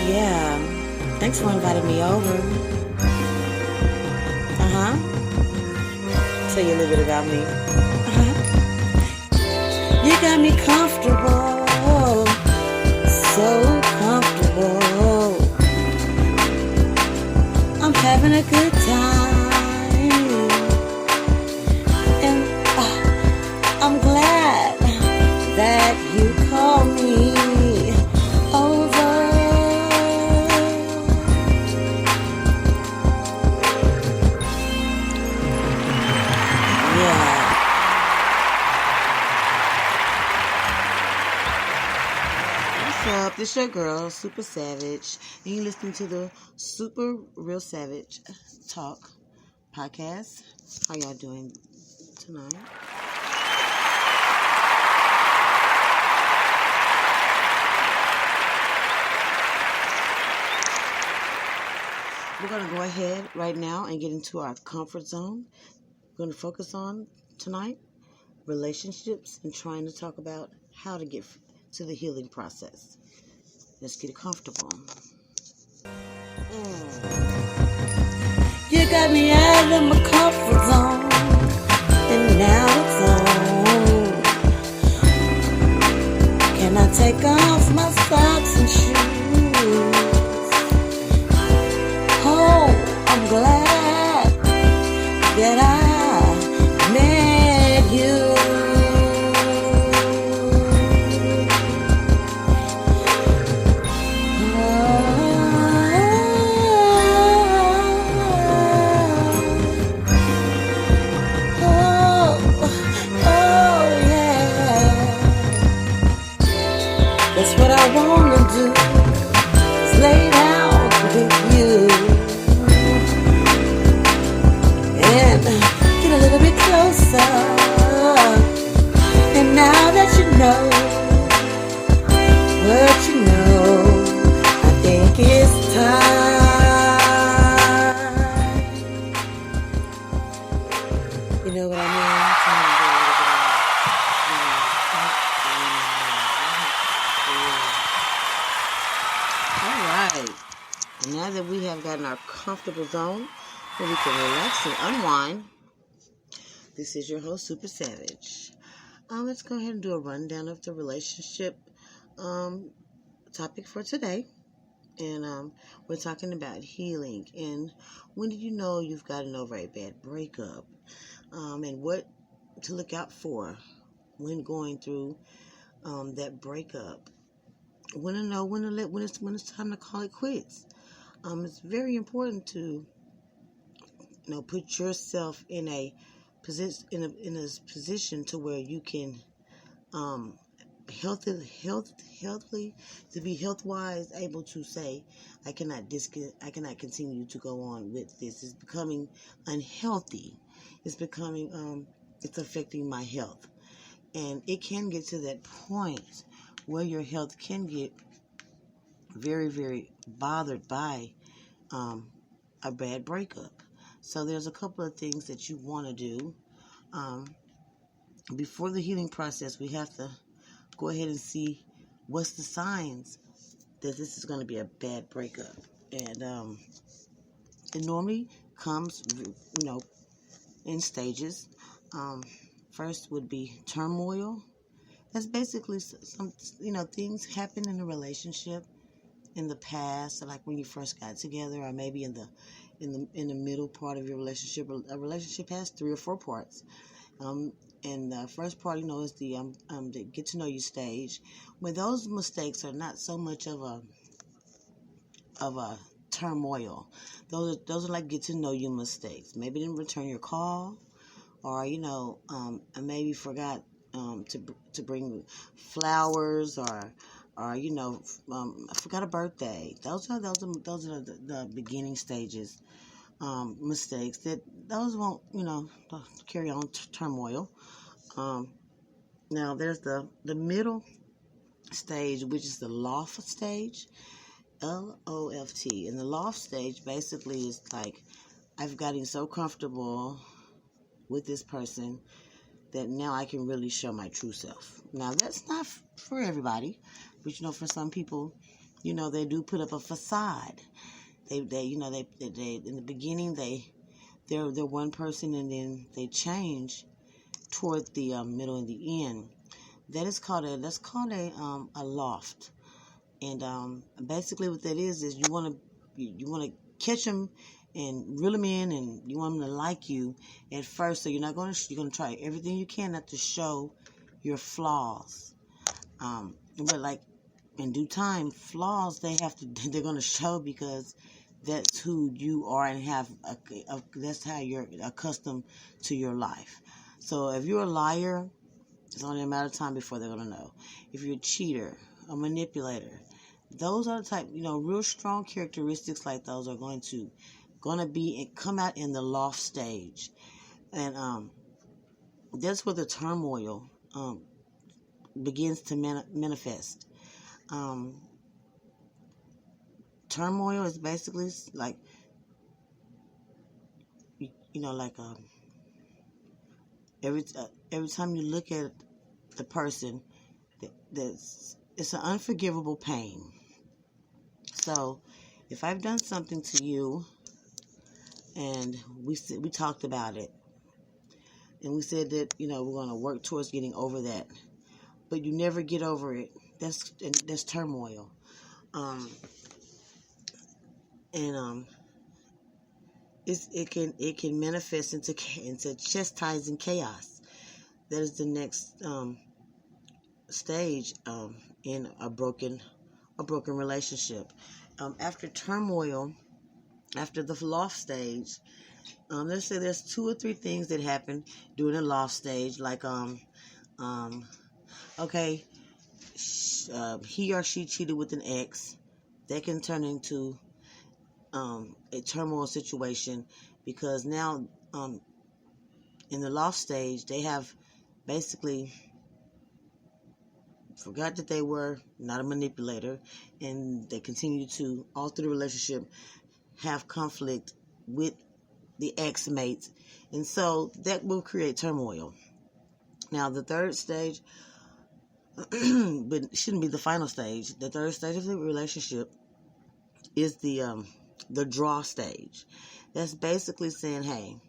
Yeah. Thanks for inviting me over. Tell you a little bit about me. You got me comfortable, so comfortable. I'm having a good time, and I'm glad that you called me over. Yeah. What's up? This your girl, Super Savage, and you listening to the Super Real Savage Talk podcast. How y'all doing tonight? We're going to go ahead right now and get into our comfort zone. We're going to focus on tonight relationships and trying to talk about how to get to the healing process. Let's get comfortable. You got me out of my comfort zone, and now it's on. Can I take off my socks and shoes? Oh, I'm glad that I met you. That's what I wanna do, is lay down with you and get a little bit closer. And now that you know what you know, I think it's time. You know what I mean? Alright, now that we have gotten our comfortable zone where we can relax and unwind, this is your host, Super Savage. Let's go ahead and do a rundown of the relationship topic for today. And we're talking about healing and when did you know you've gotten over a bad breakup, and what to look out for when going through that breakup. When to know when it's time to call it quits. It's very important to put yourself in a position to where you can healthily to be health wise able to say I cannot continue to go on with this. It's becoming unhealthy. It's becoming it's affecting my health, and it can get to that point where your health can get very, very bothered by a bad breakup. So there's a couple of things that you want to do. Before the healing process, we have to go ahead and see what's the signs that this is going to be a bad breakup. And it normally comes, in stages. First would be turmoil. That's basically some, things happen in a relationship in the past, like when you first got together, or maybe in the middle part of your relationship. A relationship has 3 or 4 parts. And the first part, is the get to know you stage, where those mistakes are not so much of a turmoil. Those are like get to know you mistakes. Maybe didn't return your call, or maybe forgot to bring flowers, or I forgot a birthday. Those are the beginning stages mistakes that those won't carry on turmoil. Now there's the middle stage, which is the loft stage, LOFT, and the loft stage basically is like I've gotten so comfortable with this person that now I can really show my true self. Now, that's not for everybody, but for some people, they do put up a facade. They in the beginning they're one person, and then they change toward the middle and the end. That's called a loft. And basically what that is you want to catch them and reel them in, and you want them to like you at first. So you're going to try everything you can not to show your flaws. But like in due time, flaws they're going to show, because that's who you are, and that's how you're accustomed to your life. So if you're a liar, it's only a matter of time before they're going to know. If you're a cheater, a manipulator, those are the type, real strong characteristics like those are going to be and come out in the loft stage. And that's where the turmoil begins to manifest. Turmoil is basically like, every time you look at the person, it's an unforgivable pain. So if I've done something to you, and we talked about it, and we said that we're going to work towards getting over that, but you never get over it, that's turmoil. It can manifest into chastising chaos. That is the next stage in a broken relationship. After turmoil, after the loft stage, let's say there's 2 or 3 things that happen during the loft stage, like okay, he or she cheated with an ex. That can turn into a turmoil situation, because now in the loft stage they have basically forgot that they were not a manipulator, and they continue to, all through the relationship, have conflict with the ex-mates, and so that will create turmoil. Now the third stage, but it shouldn't be the final stage. The third stage of the relationship is the draw stage. That's basically saying, hey,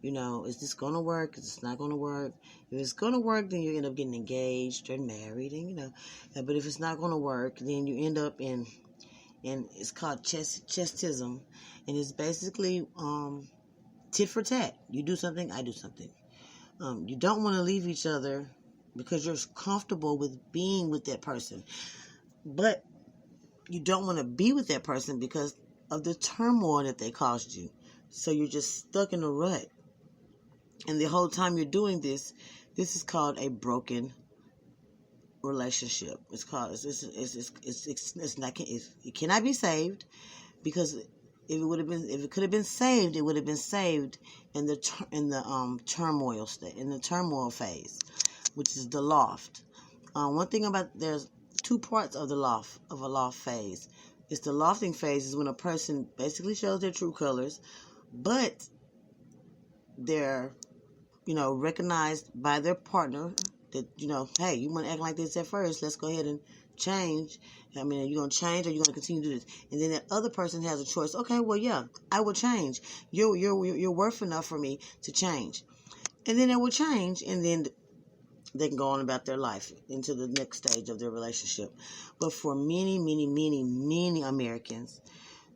is this going to work? Is this not going to work? If it's going to work, then you end up getting engaged or married, and but if it's not going to work, then you end up in it's called chestism, and it's basically tit for tat. You do something, I do something. You don't want to leave each other because you're comfortable with being with that person, but you don't want to be with that person because of the turmoil that they caused you. So you're just stuck in a rut. And the whole time you're doing this is called a broken relationship. It's called it cannot be saved, because if it could have been saved, it would have been saved in the turmoil state, in the turmoil phase, which is the loft. One thing about, there's 2 parts of a loft phase. It's the lofting phase is when a person basically shows their true colors, but they're recognized by their partner that, hey, you want to act like this at first, let's go ahead and change. Are you going to change, or are you going to continue to do this? And then that other person has a choice. Okay, well, yeah, I will change. You're worth enough for me to change. And then it will change, and then they can go on about their life into the next stage of their relationship. But for many, many, many, many Americans,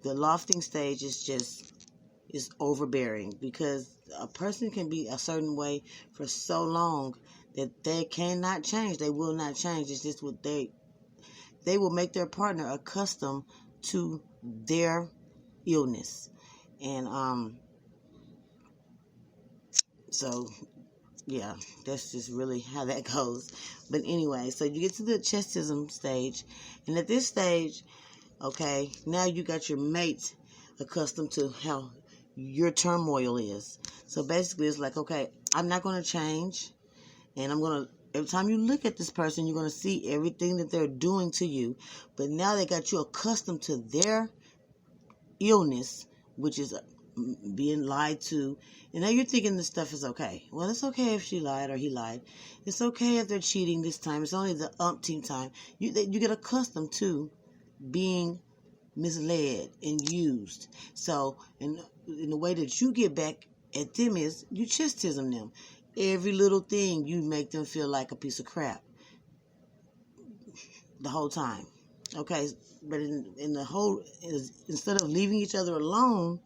the lofting stage is overbearing, because a person can be a certain way for so long that they cannot change. They will not change. It's just what they will make their partner accustomed to their illness. And so yeah, that's just really how that goes. But anyway, so you get to the chestism stage, and at this stage, okay, now you got your mate accustomed to how your turmoil is. So basically it's like, okay, I'm not going to change, and every time you look at this person, you're going to see everything that they're doing to you, but now they got you accustomed to their illness, which is being lied to. And now you're thinking this stuff is okay. Well, it's okay if she lied or he lied. It's okay if they're cheating this time. It's only the umpteenth time. You get accustomed to being misled and used. So, in the way that you get back at them is you chastise them. Every little thing you make them feel like a piece of crap the whole time. Okay, but in the whole, instead of leaving each other alone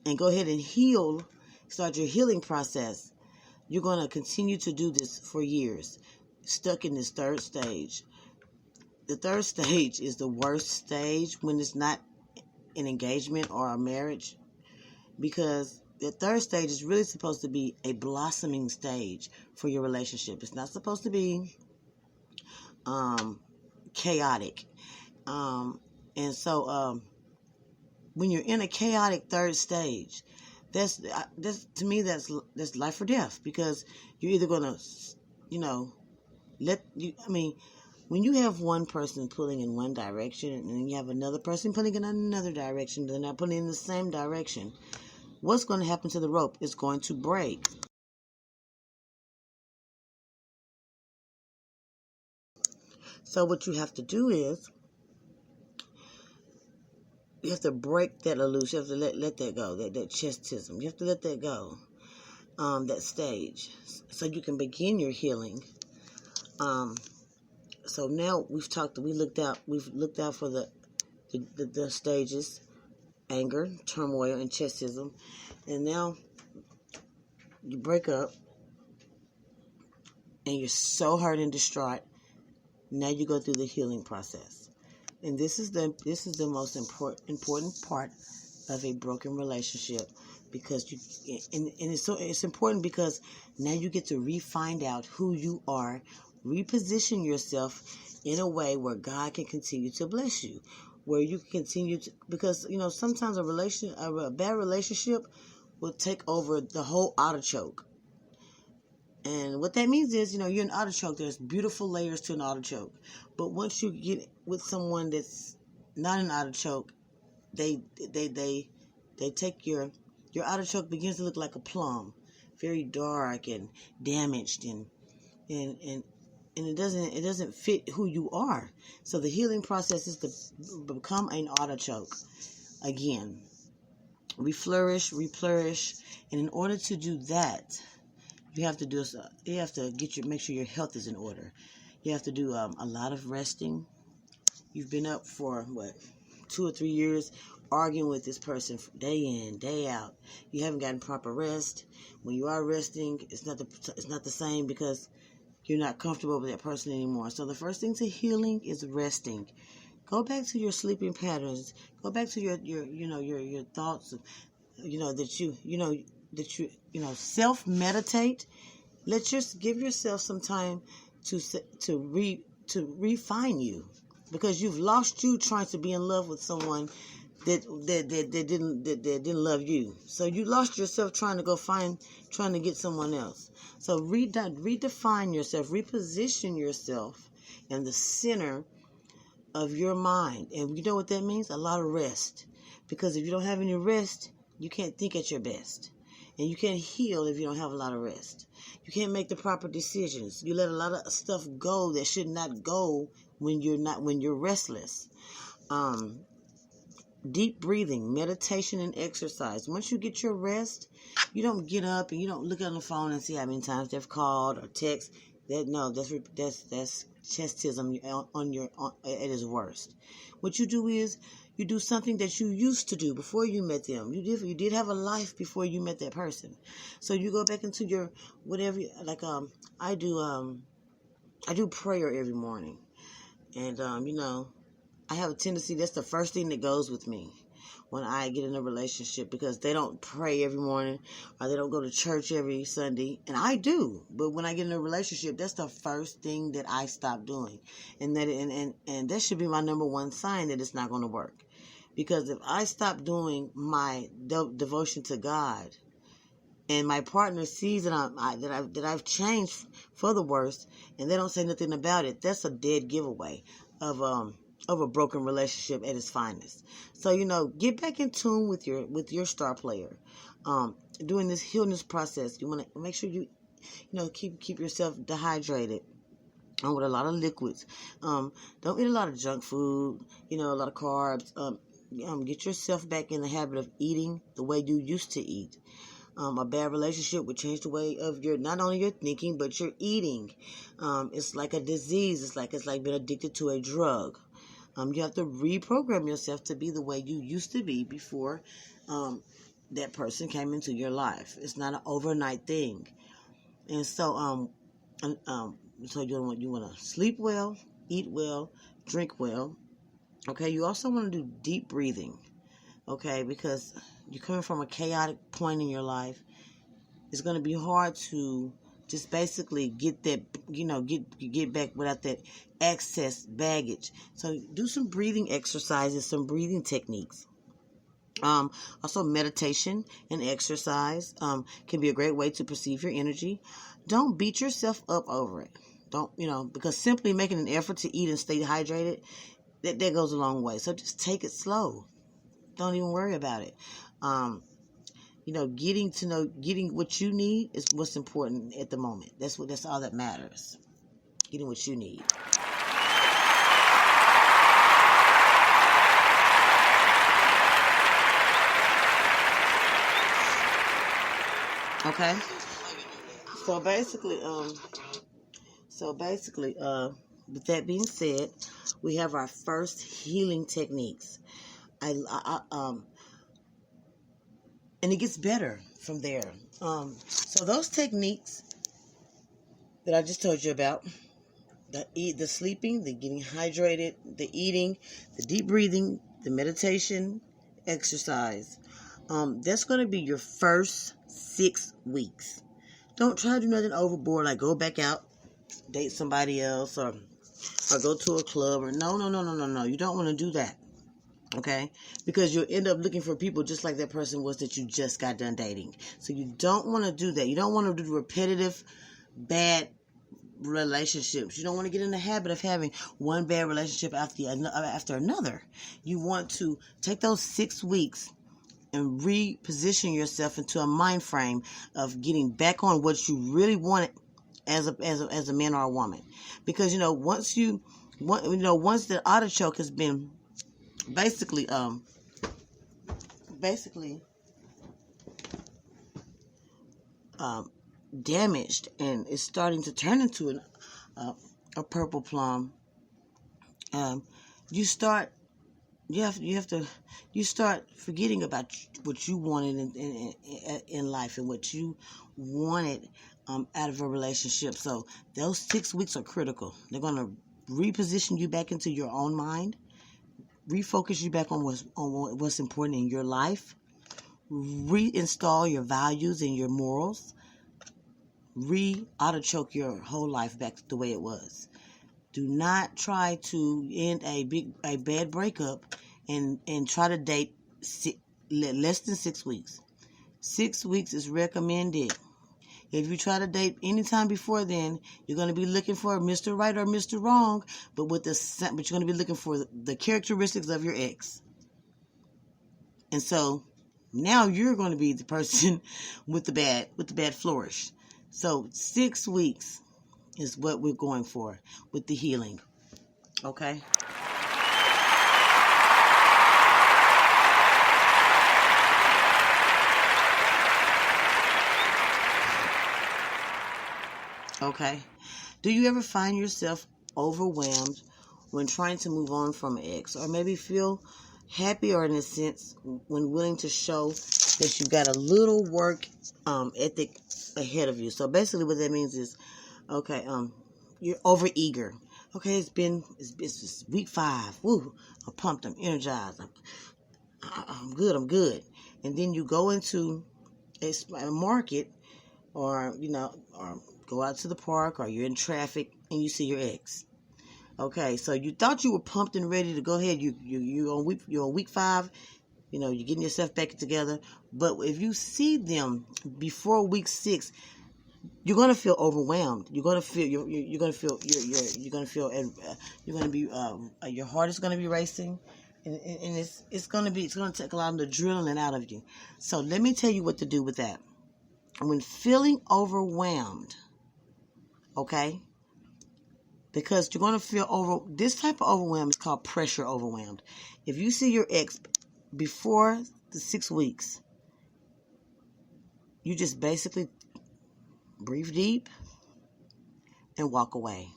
and go ahead and heal, start your healing process, you're going to continue to do this for years, stuck in this third stage. The third stage is the worst stage when it's not an engagement or a marriage, because the third stage is really supposed to be a blossoming stage for your relationship. It's not supposed to be chaotic. And so when you're in a chaotic third stage, that's to me that's life or death, because you're either gonna, when you have one person pulling in one direction and then you have another person pulling in another direction, they're not pulling in the same direction, what's going to happen to the rope? It's going to break. So what you have to do is, you have to break that illusion. You have to let that go, that chastism. You have to let that go, that stage, so you can begin your healing. So now we've looked out for the stages: anger, turmoil, and chastism. And now you break up and you're so hurt and distraught. Now you go through the healing process. And this is the most important part of a broken relationship, because it's important because now you get to find out who you are, reposition yourself in a way where God can continue to bless you, where you can continue to, because sometimes a bad relationship will take over the whole artichoke. And what that means is, you're an artichoke. There's beautiful layers to an artichoke. But once you get with someone that's not an artichoke, they take your artichoke begins to look like a plum, very dark and damaged, and it doesn't fit who you are. So the healing process is to become an artichoke again. Reflourish, and in order to do that, you have to make sure your health is in order. You have to do a lot of resting. You've been up for 2 or 3 years arguing with this person day in, day out. You haven't gotten proper rest. When you are resting, it's not the same, because you're not comfortable with that person anymore. So the first thing to healing is resting. Go back to your sleeping patterns. Go back to your thoughts of, that you self meditate. Give yourself some time to refine you, because you've lost you trying to be in love with someone that didn't love you. So you lost yourself trying to get someone else. So redefine yourself, reposition yourself in the center of your mind. And you know what that means? A lot of rest. Because if you don't have any rest, you can't think at your best. And you can't heal if you don't have a lot of rest. You can't make the proper decisions. You let a lot of stuff go that should not go when you're restless. Deep breathing, meditation, and exercise. Once you get your rest, you don't get up and you don't look on the phone and see how many times they've called or text. That's chastism at its worst. What you do is you do something that you used to do before you met them. You did have a life before you met that person. So you go back into your whatever. Like I do prayer every morning, and I have a tendency, that's the first thing that goes with me when I get in a relationship, because they don't pray every morning or they don't go to church every Sunday, and I do. But when I get in a relationship, that's the first thing that I stop doing, and that should be my number one sign that it's not going to work. Because if I stop doing my devotion to God, and my partner sees that I've changed for the worse, and they don't say nothing about it, that's a dead giveaway of a broken relationship at its finest. So get back in tune with your star player. During this healing process, you want to make sure you keep yourself dehydrated. with a lot of liquids. Don't eat a lot of junk food, a lot of carbs. Get yourself back in the habit of eating the way you used to eat. A bad relationship would change the way of not only your thinking, but your eating. It's like a disease. It's like being addicted to a drug. You have to reprogram yourself to be the way you used to be before that person came into your life. It's not an overnight thing. And so, so you want to sleep well, eat well, drink well. Okay, you also want to do deep breathing. Okay, because you're coming from a chaotic point in your life. It's going to be hard to just basically get that, get back without that excess baggage. So do some breathing exercises, some breathing techniques. Also meditation and exercise can be a great way to perceive your energy. Don't beat yourself up over it. Don't, because simply making an effort to eat and stay hydrated, that goes a long way. So just take it slow. Don't even worry about it. Getting what you need is what's important at the moment. That's all that matters. Getting what you need. Okay. So basically, with that being said, we have our first healing techniques. And it gets better from there. So those techniques that I just told you about, the sleeping, the getting hydrated, the eating, the deep breathing, the meditation, exercise, that's going to be your first 6 weeks. Don't try to do nothing overboard, like go back out, date somebody else, or go to a club, or no. You don't want to do that. Okay? Because you'll end up looking for people just like that person was that you just got done dating. So you don't want to do that. You don't want to do repetitive, bad relationships. You don't want to get in the habit of having one bad relationship after another. You want to take those 6 weeks and reposition yourself into a mind frame of getting back on what you really wanted as a man or a woman. Because once the artichoke has been basically damaged and is starting to turn into a purple plum, you start forgetting about what you wanted in life and what you wanted out of a relationship. So those 6 weeks are critical. They're going to reposition you back into your own mind, refocus you back on what's important in your life, reinstall your values and your morals, artichoke your whole life back to the way it was. Do not try to end a bad breakup and try to date less than 6 weeks. 6 weeks is recommended. If you try to date anytime before then, you're going to be looking for Mr. Right or Mr. Wrong, but you're going to be looking for the characteristics of your ex. And so now you're going to be the person with the bad flourish. So 6 weeks is what we're going for with the healing. Okay? Okay. Do you ever find yourself overwhelmed when trying to move on from an ex, or maybe feel happier in a sense when willing to show that you've got a little work ethic ahead of you? So basically what that means is, okay, you're over eager. Okay, it's week 5. Woo, I'm pumped, I'm energized, I'm good. And then you go into a market, or go out to the park, or you're in traffic and you see your ex. Okay, so you thought you were pumped and ready to go ahead. You're on week 5. You're getting yourself back together. But if you see them before week 6, you're gonna feel overwhelmed. You're gonna feel your heart is gonna be racing, and it's gonna take a lot of the adrenaline out of you. So let me tell you what to do with that. When feeling overwhelmed, okay, because you're going to feel this type of overwhelm is called pressure overwhelmed. If you see your ex before the 6 weeks, you just basically breathe deep and walk away.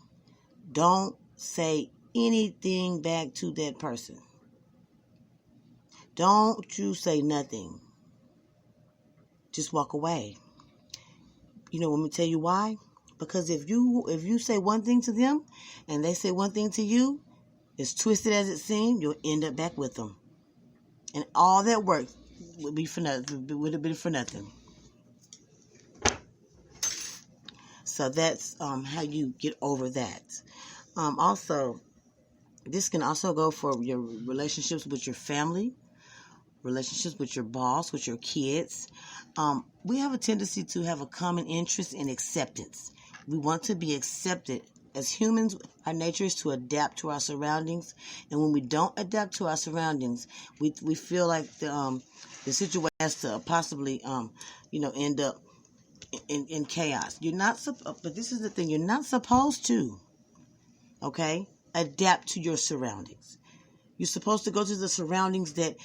Don't say anything back to that person. Don't you say nothing. Just walk away. You know, let me tell you why. Because if you say one thing to them and they say one thing to you, as twisted as it seems, you'll end up back with them. And all that work would be for nothing. Would have been for nothing. So that's how you get over that. Also, this can also go for your relationships with your family, relationships with your boss, with your kids. We have a tendency to have a common interest in acceptance. We want to be accepted. As humans, our nature is to adapt to our surroundings, and when we don't adapt to our surroundings, we feel like the situation has to possibly end up in chaos. You're not, but this is the thing: you're not supposed to, adapt to your surroundings. You're supposed to go to the surroundings that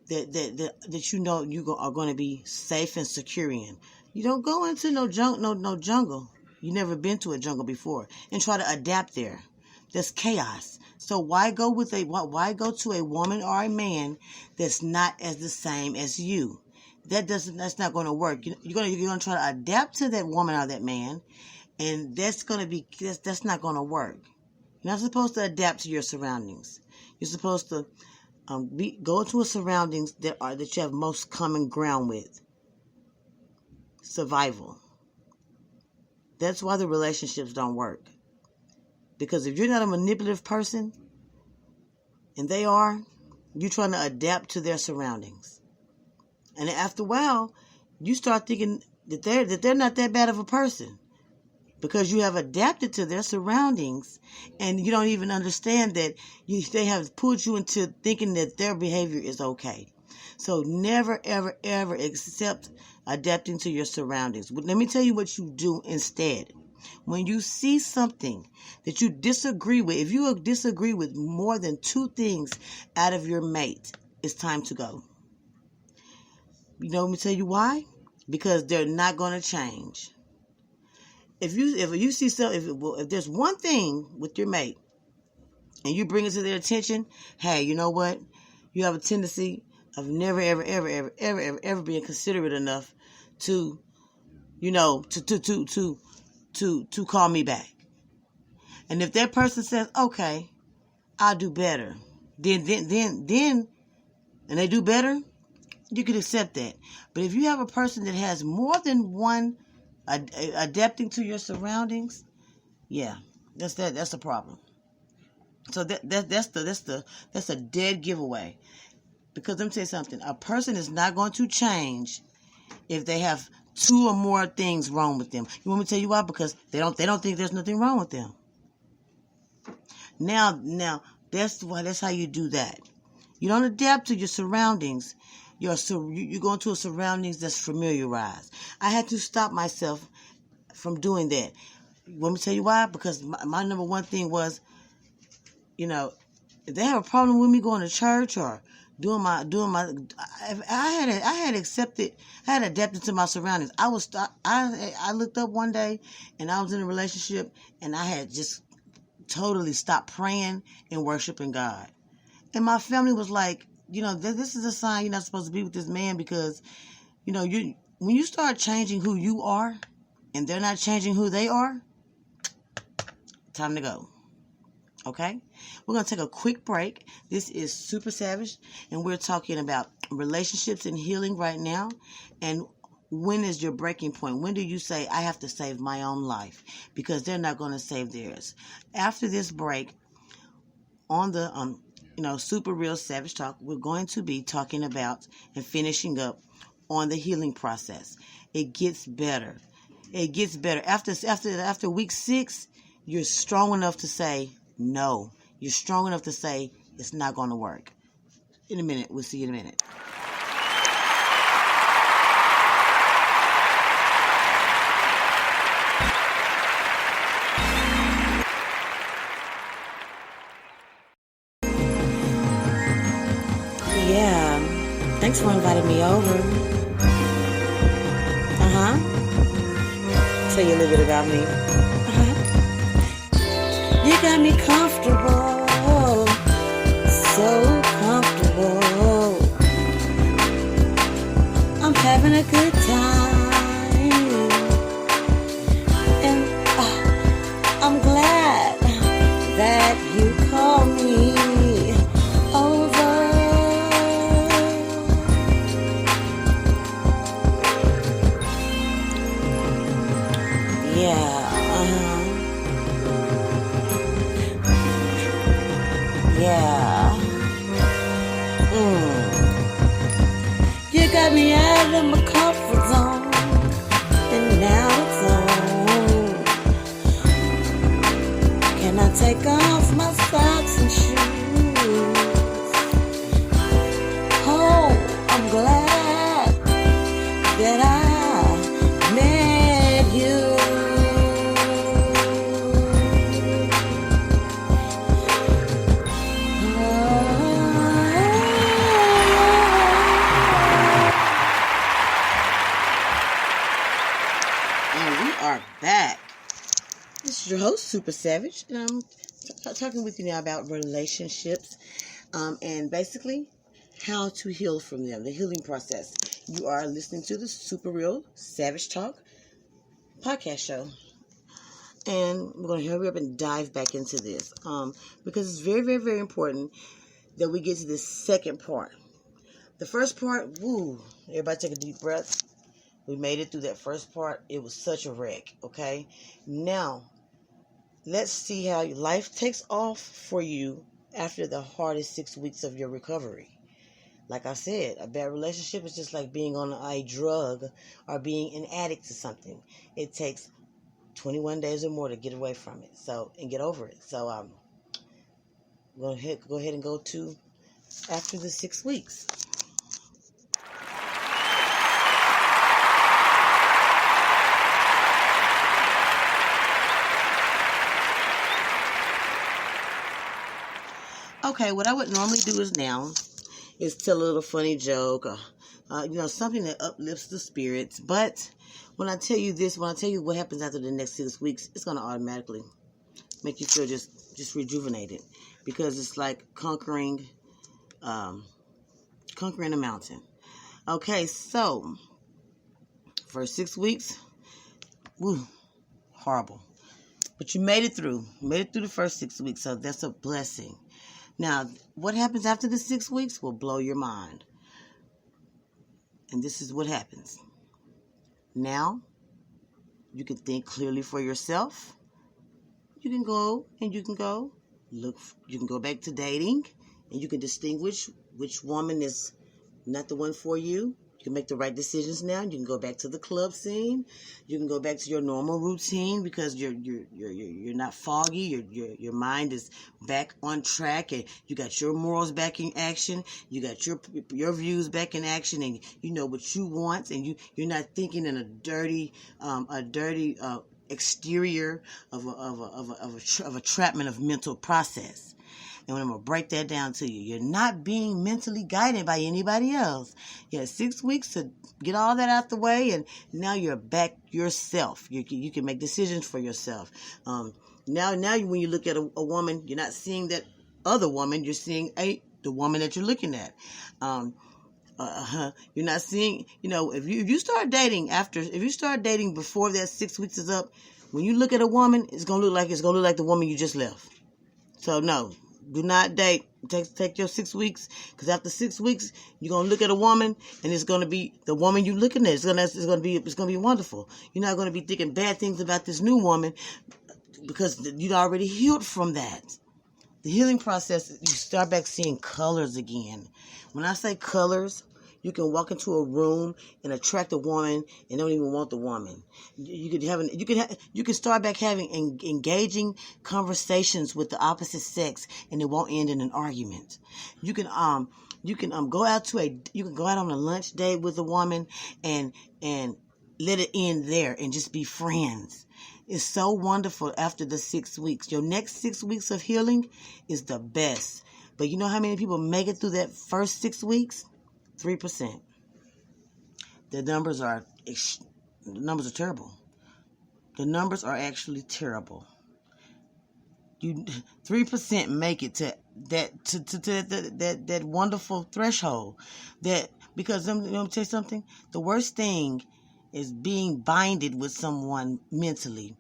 you know you are going to be safe and secure in. You don't go into no jungle. You never been to a jungle before and try to adapt there. That's chaos. So why go to a woman or a man that's not as the same as you? That's not going to work. You're going to try to adapt to that woman or that man, and that's not going to work. You're not supposed to adapt to your surroundings. You're supposed to go to a surroundings that you have most common ground with. Survival. That's why the relationships don't work. Because if you're not a manipulative person, and they are, you're trying to adapt to their surroundings. And after a while, you start thinking that they're not that bad of a person. Because you have adapted to their surroundings, and you don't even understand that they have pulled you into thinking that their behavior is okay. So never, ever, ever accept adapting to your surroundings. But let me tell you what you do instead. When you see something that you disagree with, if you disagree with more than 2 things out of your mate, it's time to go. You know, let me tell you why? Because they're not going to change. If you see something, if there's one thing with your mate and you bring it to their attention, hey, you know what? You have a tendency of never, ever, ever, ever, ever, ever, ever being considerate enough to call me back. And if that person says, okay, I'll do better, then, and they do better, you can accept that. But if you have a person that has more than one adapting to your surroundings, yeah, that's a problem. So that's a dead giveaway. Because let me tell you something, a person is not going to change if they have 2 or more things wrong with them. You want me to tell you why? Because they don't think there's nothing wrong with them. Now that's how you do that. You don't adapt to your surroundings. You go into a surroundings that's familiarized. I had to stop myself from doing that. You want me to tell you why? Because my number one thing was, if they have a problem with me going to church or I had adapted to my surroundings. I looked up one day and I was in a relationship and I had just totally stopped praying and worshiping God. And my family was like, this is a sign you're not supposed to be with this man because, when you start changing who you are and they're not changing who they are, time to go. Okay? We're going to take a quick break. This is Super Savage, and we're talking about relationships and healing right now. And when is your breaking point? When do you say, I have to save my own life? Because they're not going to save theirs. After this break, on the Super Real Savage Talk, we're going to be talking about and finishing up on the healing process. It gets better. It gets better. After week 6, you're strong enough to say no. You're strong enough to say it's not going to work. In a minute. We'll see you in a minute. Yeah. Thanks for inviting me over. Tell you a little bit about me. You got me comfortable. So comfortable. I'm having a good time. And I'm glad that you called me over. Yeah, yeah. You got me out of my comfort zone, and now it's on. Can I take off my socks and shoes? Oh, I'm glad that I met you. And we are back. This is your host, Super Savage, and I'm talking with you now about relationships, and basically how to heal from them, the healing process. You are listening to the Super Real Savage Talk podcast show, and we're going to hurry up and dive back into this, because it's very, very, very important that we get to this second part. The first part, woo, everybody take a deep breath. We made it through that first part. It was such a wreck, okay? Now, let's see how life takes off for you after the hardest 6 weeks of your recovery. Like I said, a bad relationship is just like being on a drug or being an addict to something. It takes 21 days or more to get away from it, and get over it. So go ahead and go to after the 6 weeks. Okay, what I would normally do is tell a little funny joke or something that uplifts the spirits. But when I tell you what happens after the next 6 weeks, it's going to automatically make you feel just rejuvenated, because it's like conquering a mountain. Okay, so first 6 weeks, woo, horrible. But you made it through the first 6 weeks, so that's a blessing. Now, what happens after the 6 weeks will blow your mind. And this is what happens. Now, you can think clearly for yourself. You can go back to dating, and you can distinguish which woman is not the one for you. You can make the right decisions now. You can go back to the club scene. You can go back to your normal routine, because you're not foggy. Your mind is back on track, and you got your morals back in action. You got your views back in action, and you know what you want, and you're not thinking in a dirty exterior of a trapment of mental process. And I'm going to break that down to you. You're not being mentally guided by anybody else. You had 6 weeks to get all that out the way, and now you're back yourself. You can make decisions for yourself. Now when you look at a woman, you're not seeing that other woman. You're seeing the woman that you're looking at. You're not seeing, if you start dating before that 6 weeks is up, when you look at a woman, it's gonna look like the woman you just left. So no. Do not date. Take your 6 weeks, because after 6 weeks, you're gonna look at a woman, and it's gonna be the woman you're looking at. It's gonna be wonderful. You're not gonna be thinking bad things about this new woman, because you'd already healed from that. The healing process, you start back seeing colors again. When I say colors, you can walk into a room and attract a woman and don't even want the woman. You can start back having engaging conversations with the opposite sex, and it won't end in an argument. You can go out on a lunch date with a woman and let it end there and just be friends. It's so wonderful after the 6 weeks. Your next 6 weeks of healing is the best. But you know how many people make it through that first 6 weeks? 3%. The numbers are terrible. The numbers are actually terrible. 3% make it to that wonderful threshold. Because let me tell you something. The worst thing is being binded with someone mentally,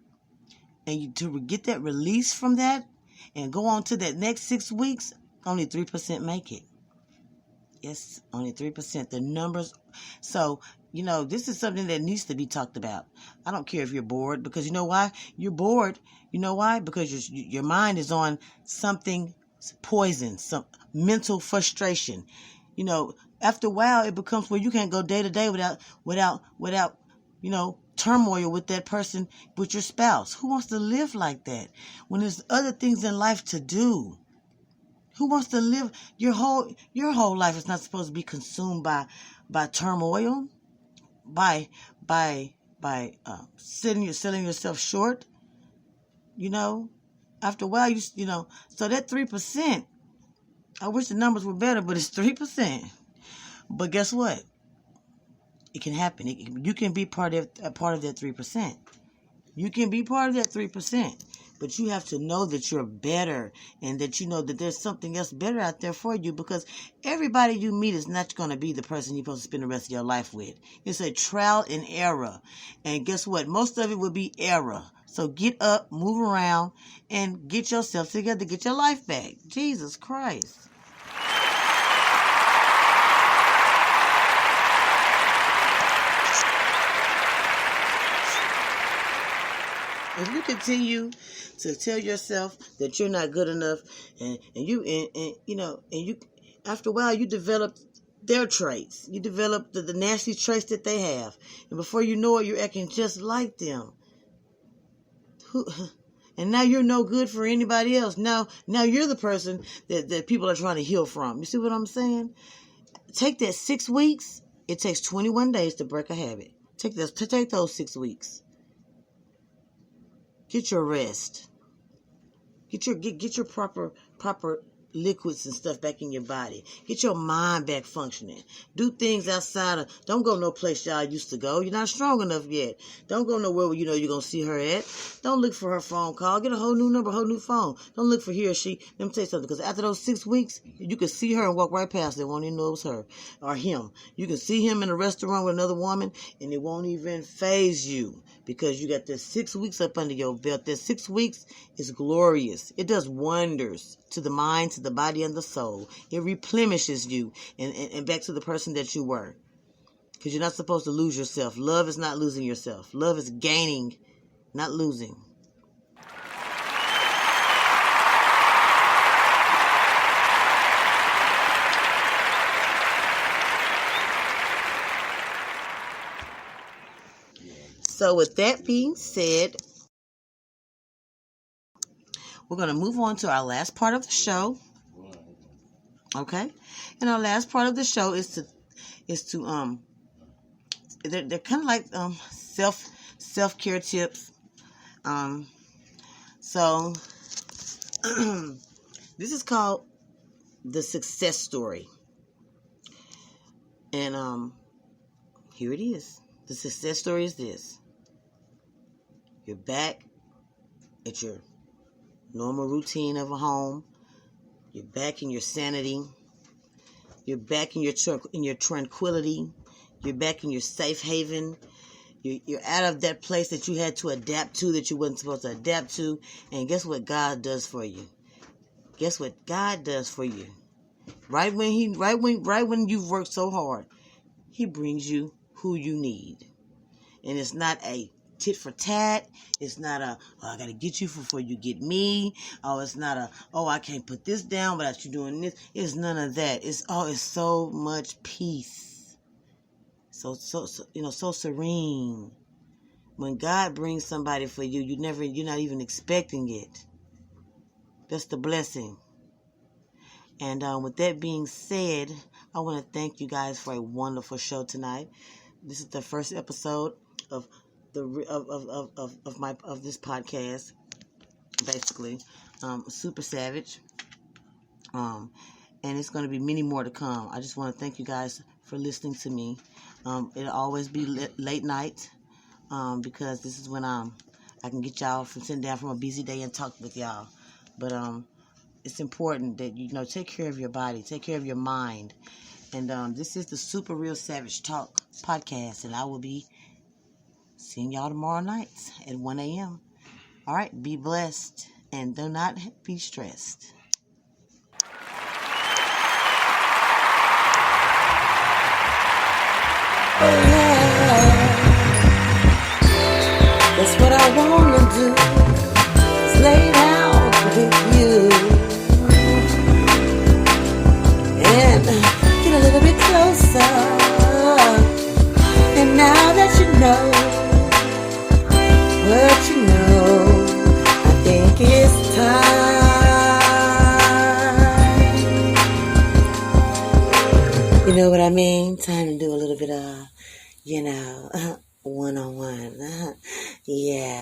and to get that release from that and go on to that next 6 weeks. Only 3% make it. Yes, only 3%. The numbers. So, this is something that needs to be talked about. I don't care if you're bored, because you know why? You're bored. You know why? Because your mind is on something poison, some mental frustration. After a while, it becomes where you can't go day to day without turmoil with that person, with your spouse. Who wants to live like that when there's other things in life to do? Who wants to live your whole life is not supposed to be consumed by turmoil, by selling yourself short. After a while, so that 3%. I wish the numbers were better, but it's 3%. But guess what? It can happen. You can be part of that 3%. You can be part of that 3%. But you have to know that you're better, and that you know that there's something else better out there for you, because everybody you meet is not going to be the person you're supposed to spend the rest of your life with. It's a trial and error. And guess what? Most of it will be error. So get up, move around, and get yourself together. Get your life back. Jesus Christ. If you continue to tell yourself that you're not good enough, and you after a while you develop their traits. You develop the nasty traits that they have, and before you know it, you're acting just like them. And now you're no good for anybody else. Now you're the person that people are trying to heal from. You see what I'm saying? Take that 6 weeks. It takes 21 days to break a habit. Take those 6 weeks. Get your rest. Get your proper liquids and stuff back in your body. Get your mind back functioning. Do things outside of. Don't go no place y'all used to go. You're not strong enough yet. Don't go nowhere where you know you're gonna see her at. Don't look for her phone call. Get a whole new number, whole new phone. Don't look for he or she. Let me tell you something. Because after those 6 weeks, you can see her and walk right past it. Won't even know it was her or him. You can see him in a restaurant with another woman, and it won't even faze you, because you got this 6 weeks up under your belt. That 6 weeks is glorious. It does wonders to the mind, to the body, and the soul. It replenishes you and back to the person that you were. Because you're not supposed to lose yourself. Love is not losing yourself. Love is gaining, not losing. So with that being said, we're going to move on to our last part of the show. Okay? And our last part of the show is to they're kind of like self-care tips. So this is called the success story. And here it is. The success story is this. You're back at your normal routine of a home. You're back in your sanity. You're back in your tranquility. You're back in your safe haven. You're out of that place that you had to adapt to, that you wasn't supposed to adapt to. And guess what God does for you? Guess what God does for you? Right when you've worked so hard, He brings you who you need. And it's not a tit for tat. It's not I gotta get you before you get me. Oh, it's not I can't put this down without you doing this. It's none of that. It's so much peace. So serene. When God brings somebody for you, you're not even expecting it. That's the blessing. And with that being said, I want to thank you guys for a wonderful show tonight. This is the first episode of this podcast, basically. Super Savage. And it's going to be many more to come. I just want to thank you guys for listening to me. It'll always be late night because this is when I can get y'all from sitting down from a busy day and talk with y'all. But it's important that you take care of your body, take care of your mind. And this is the Super Real Savage Talk podcast, and I will be seeing y'all tomorrow night at 1 a.m. All right, be blessed and do not be stressed. Oh yeah, that's what I wanna do, is lay down with you and get a little bit closer. And now that you know what you know, I think it's time. You know what I mean? Time to do a little bit of one-on-one. Yeah.